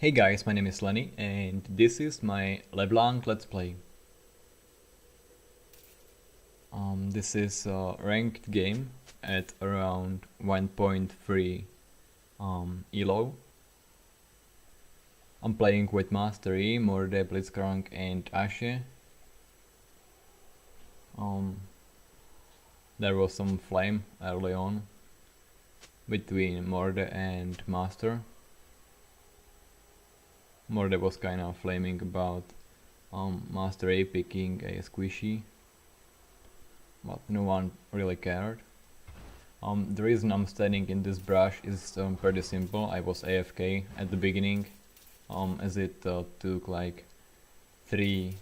Hey guys, my name is Lenny and this is my LeBlanc Let's Play. This is a ranked game at around 1.3 ELO. I'm playing with Master E, Morde, Blitzcrank and Ashe. There was some flame early on between Morde and Master. Morde was kinda flaming about Master A picking a squishy, but no one really cared. The reason I'm standing in this brush is pretty simple. I was AFK at the beginning, as it took like three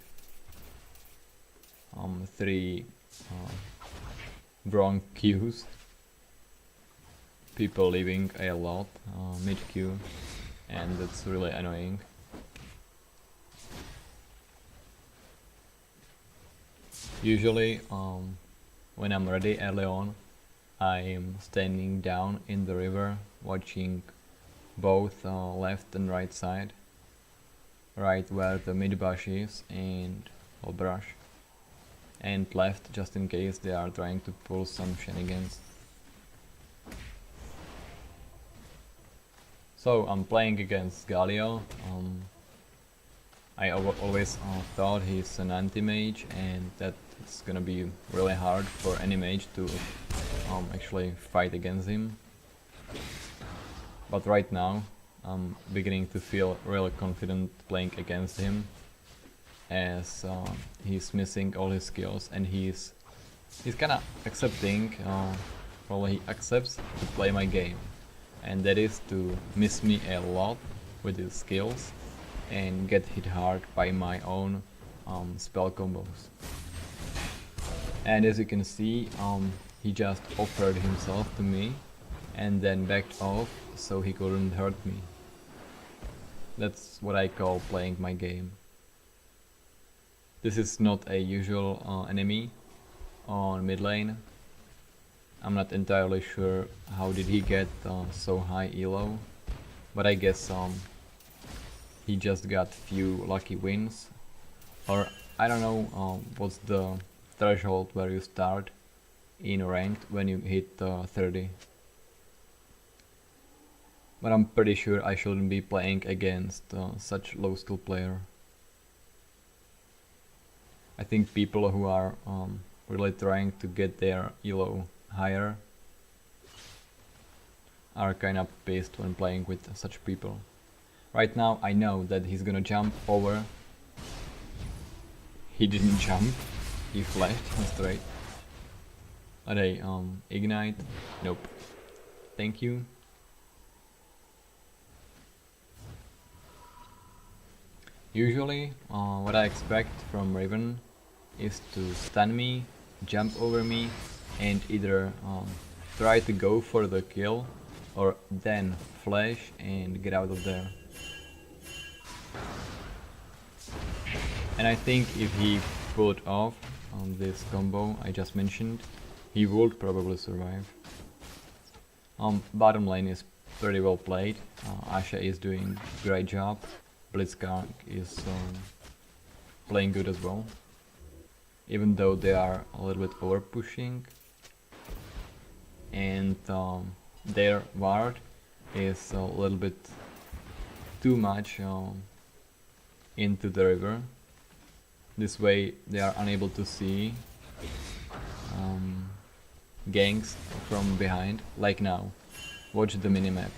wrong queues. People leaving a lot mid queue, and that's really annoying. Usually, when I'm ready early on, I'm standing down in the river, watching both left and right side, right where the mid bush is and brush, and left just in case they are trying to pull some shenanigans. So I'm playing against Galio. I always thought he's an anti-mage and that it's gonna be really hard for any mage to actually fight against him. But right now I'm beginning to feel really confident playing against him, as he's missing all his skills and he's kinda accepting, probably he accepts to play my game, and that is to miss me a lot with his skills and get hit hard by my own spell combos. And as you can see, he just offered himself to me and then backed off so he couldn't hurt me. That's what I call playing my game. This is not a usual enemy on mid lane. I'm not entirely sure how did he get so high elo, but I guess he just got few lucky wins, or I don't know what's the threshold where you start in ranked when you hit 30. But I'm pretty sure I shouldn't be playing against such low skill player. I think people who are really trying to get their elo higher are kinda pissed when playing with such people. Right now I know that he's gonna jump over. He didn't jump, he flashed straight. Are they ignite? Nope. Thank you. Usually what I expect from Raven is to stun me, jump over me, and either try to go for the kill or then flash and get out of there. And I think if he pulled off this combo I just mentioned, he would probably survive. Bottom lane is pretty well played. Ashe is doing great job. Blitzcrank is playing good as well, even though they are a little bit over pushing, and their ward is a little bit too much into the river. This way they are unable to see ganks from behind, like now. Watch the minimap.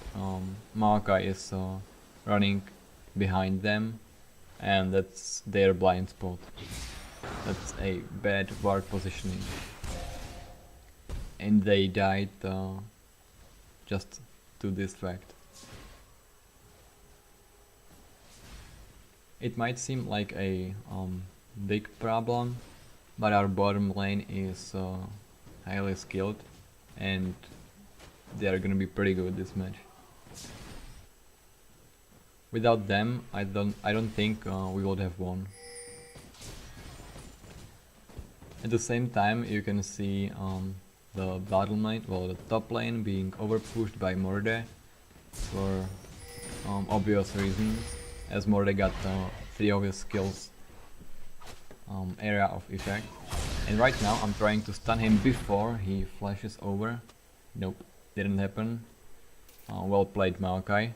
Maokai is running behind them, and that's their blind spot. That's a bad ward positioning. And they died just to this fact. It might seem like a big problem, but our bottom lane is highly skilled and they are gonna be pretty good this match. Without them, I don't think we would have won. At the same time, you can see the bottom lane, well, the top lane being overpushed by Morde for obvious reasons, as Morde got 3 of his skills area of effect. And right now I'm trying to stun him before he flashes over. Nope, didn't happen. Well played, Maokai.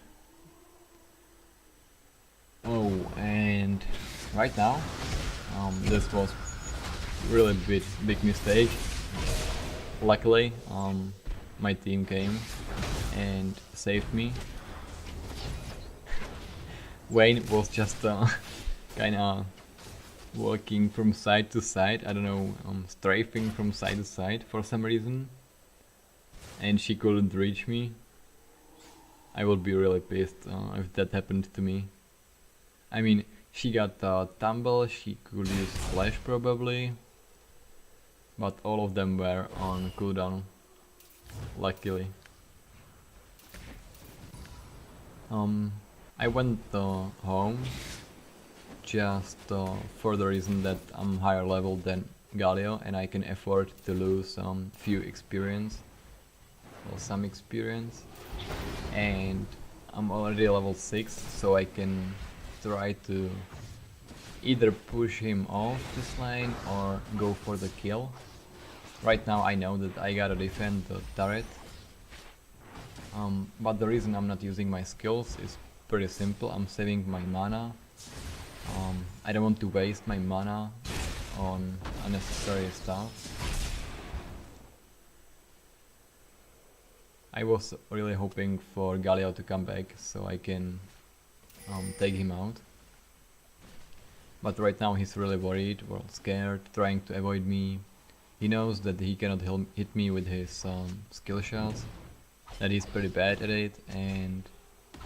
Oh, and right now this was really big mistake. Luckily my team came and saved me. Wayne was just kinda walking from side to side, I don't know, strafing from side to side for some reason, and she couldn't reach me. I would be really pissed if that happened to me. I mean, she got tumble, she could use flash probably, but all of them were on cooldown, luckily. I went home just for the reason that I'm higher level than Galio and I can afford to lose few experience, or some experience, and I'm already level 6, so I can try to either push him off this lane or go for the kill. Right now I know that I gotta defend the turret, but the reason I'm not using my skills is pretty simple. I'm saving my mana. I don't want to waste my mana on unnecessary stuff. I was really hoping for Galio to come back so I can take him out. But right now he's really worried, well, scared, trying to avoid me. He knows that he cannot hit me with his skill shots, that he's pretty bad at it, and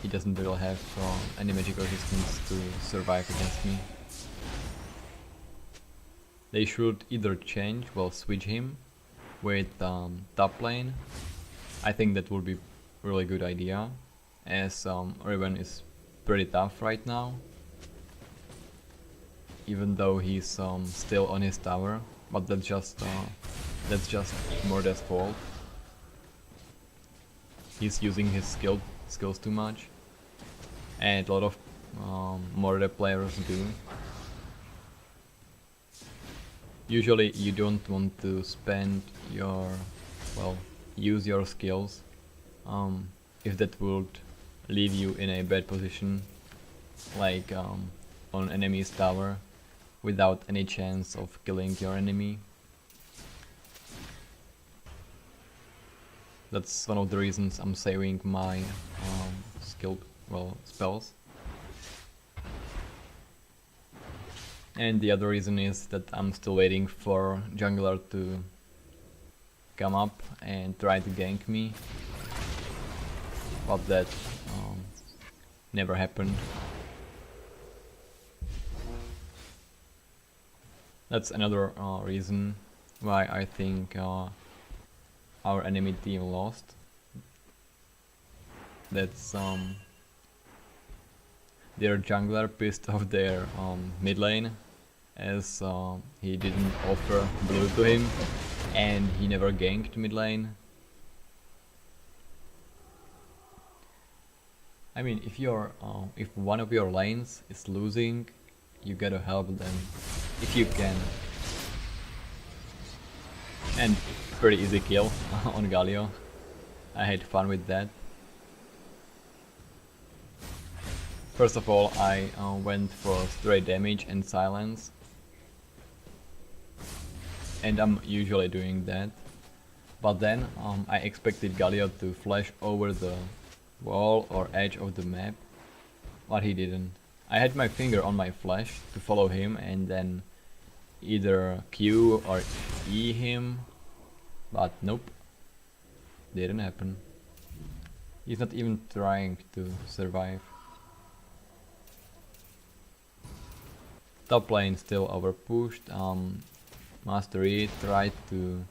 he doesn't really have any magic resistance to survive against me. They should either change, well, switch him with top lane. I think that would be really good idea, as Riven is pretty tough right now, even though he's still on his tower, but that's just Morde's fault. He's using his skills too much, and a lot of Morde players do. Usually you don't want to spend your, well, use your skills if that would leave you in a bad position, like on enemy's tower, without any chance of killing your enemy. That's one of the reasons I'm saving my spells. And the other reason is that I'm still waiting for jungler to come up and try to gank me, but that never happened. That's another reason why I think our enemy team lost. That's their jungler pissed off their mid lane, as he didn't offer blue to him and he never ganked mid lane. I mean, if one of your lanes is losing, you gotta help them if you can. And pretty easy kill on Galio. I had fun with that. First of all, I went for straight damage and silence, and I'm usually doing that. But then I expected Galio to flash over the wall or edge of the map, but he didn't. I had my finger on my flash to follow him and then either Q or E him, but nope, didn't happen. He's not even trying to survive. Top lane still overpushed. Master E tried to,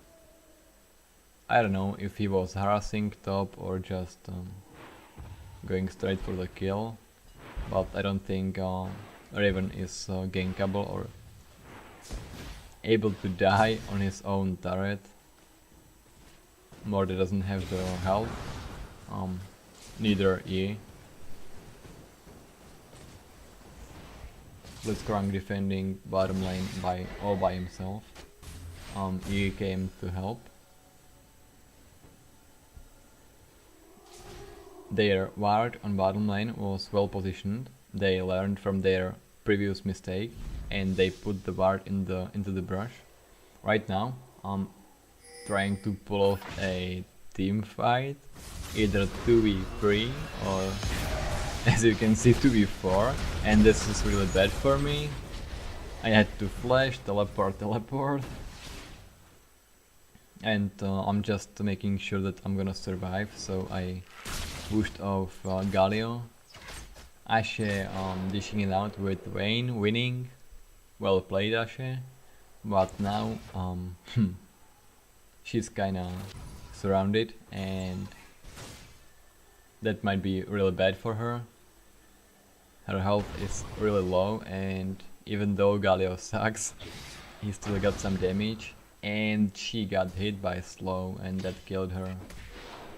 I don't know if he was harassing top or just going straight for the kill, but I don't think Raven is gankable or able to die on his own turret. Morde doesn't have the health, neither E. Blitzcrank defending bottom lane all by himself. He came to help. Their ward on bottom lane was well positioned. They learned from their previous mistake and they put the ward into the brush. Right now, I'm trying to pull off a team fight, either 2v3 or, as you can see, 2v4, and this is really bad for me. I had to flash, teleport, and I'm just making sure that I'm gonna survive, so I pushed off Galio. Ashe dishing it out with Vayne, winning. Well played, Ashe. But now she's kinda surrounded and that might be really bad for her. Her health is really low and even though Galio sucks, he still got some damage and she got hit by slow and that killed her.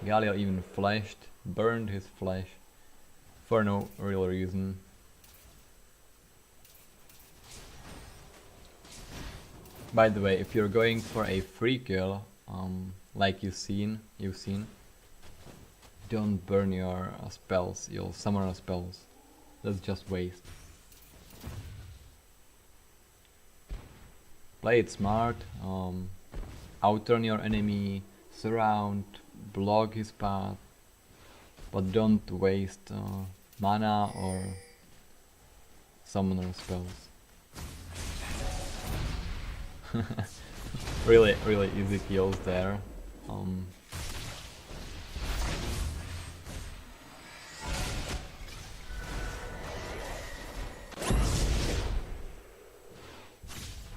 Galio even flashed, burned his flash for no real reason. By the way, if you're going for a free kill, like you've seen, don't burn your spells, your summoner spells. That's just waste. Play it smart, outturn your enemy, surround, block his path, but don't waste mana or summoner spells. really easy kills there.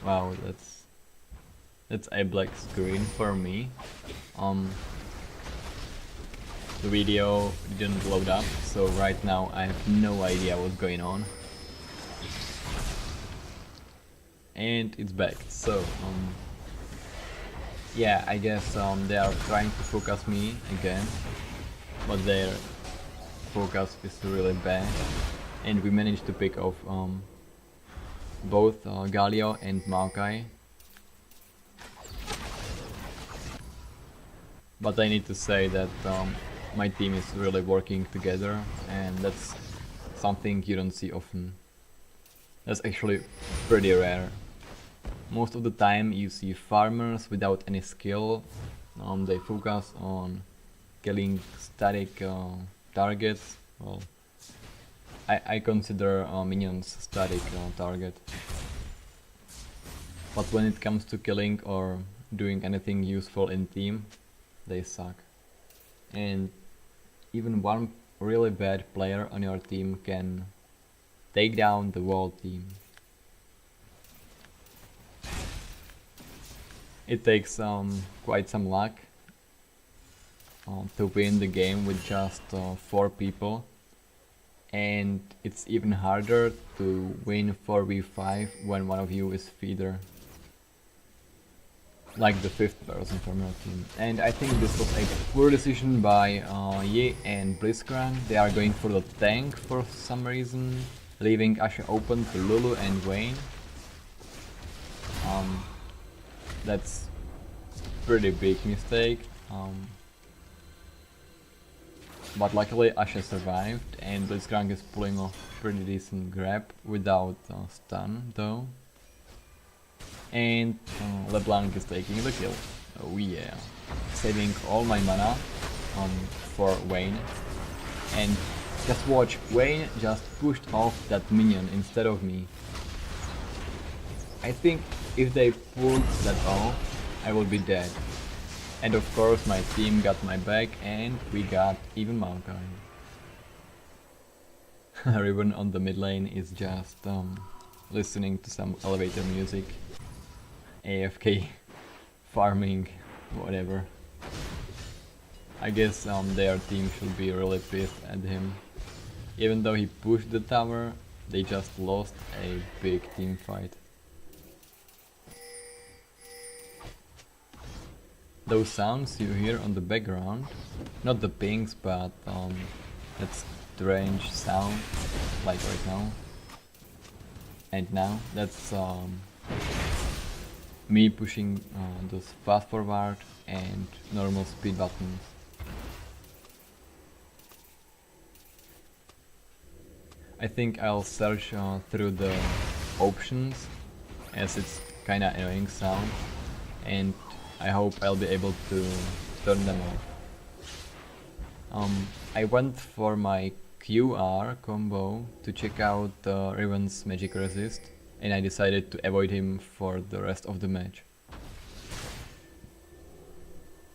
Wow, that's a black screen for me. The video didn't load up, so right now I have no idea what's going on. And it's back, so yeah, I guess they are trying to focus me again, but their focus is really bad, and we managed to pick off both Galio and Maokai. But I need to say that my team is really working together, and that's something you don't see often. That's actually pretty rare. Most of the time you see farmers without any skill, they focus on killing static targets. Well, I consider minions static target. But when it comes to killing or doing anything useful in team, they suck. And even one really bad player on your team can take down the whole team. It takes quite some luck to win the game with just 4 people, and it's even harder to win 4v5 when one of you is feeder, like the 5th person from your team. And I think this was a poor decision by Yi and Blitzcrank. They are going for the tank for some reason, leaving Ashe open to Lulu and Vayne. That's pretty big mistake, but luckily Ashe survived and Blitzcrank is pulling off pretty decent grab without stun though. And LeBlanc is taking the kill. Oh yeah, saving all my mana for Vayne. And just watch, Vayne just pushed off that minion instead of me. I think if they pulled that off, I will be dead. And of course my team got my back and we got even Maokai. Ribbon on the mid lane is just listening to some elevator music. AFK, farming, whatever. I guess their team should be really pissed at him. Even though he pushed the tower, they just lost a big team fight. Those sounds you hear on the background, not the pings, but that strange sound, like right now. And now that's me pushing those fast forward and normal speed buttons. I think I'll search through the options, as it's kinda annoying sound, and I hope I'll be able to turn them off. I went for my QR combo to check out Riven's magic resist, and I decided to avoid him for the rest of the match.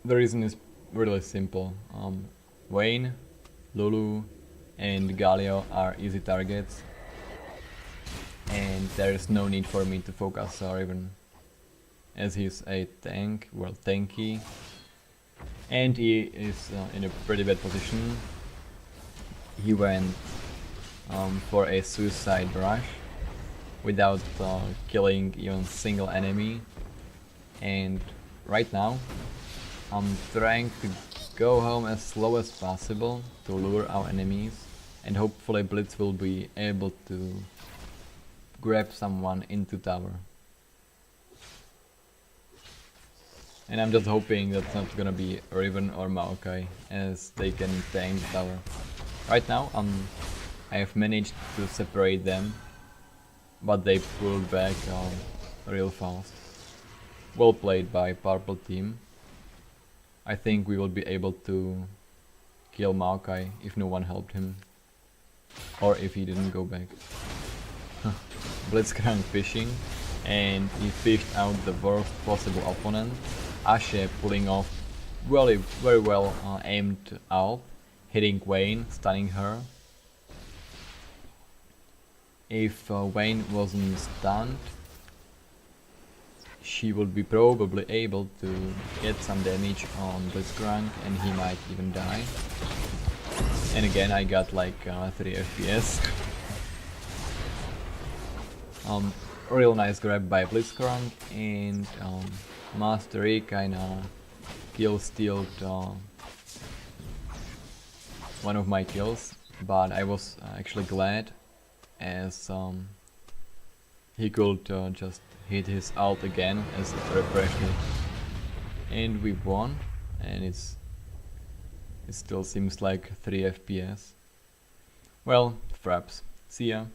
The reason is really simple. Vayne, Lulu and Galio are easy targets, and there is no need for me to focus Riven, as he's a tank, well tanky, and he is in a pretty bad position. He went for a suicide rush without killing even single enemy, and right now I'm trying to go home as slow as possible to lure our enemies, and hopefully Blitz will be able to grab someone into tower. And I'm just hoping that's not gonna be Riven or Maokai, as they can tank the tower. Right now I have managed to separate them, but they pulled back real fast. Well played by purple team. I think we will be able to kill Maokai if no one helped him, or if he didn't go back. Blitzcrank fishing, and he fished out the worst possible opponent. Ashe pulling off very well aimed ult, hitting Vayne, stunning her. If Vayne wasn't stunned, she would be probably able to get some damage on Blitzcrank, and he might even die. And again I got like 3 FPS. Real nice grab by Blitzcrank, and Mastery kinda kill-stealed one of my kills, but I was actually glad, as he could just hit his ult again as it refreshed it. And we won, and it still seems like 3 FPS. Well, fraps. See ya.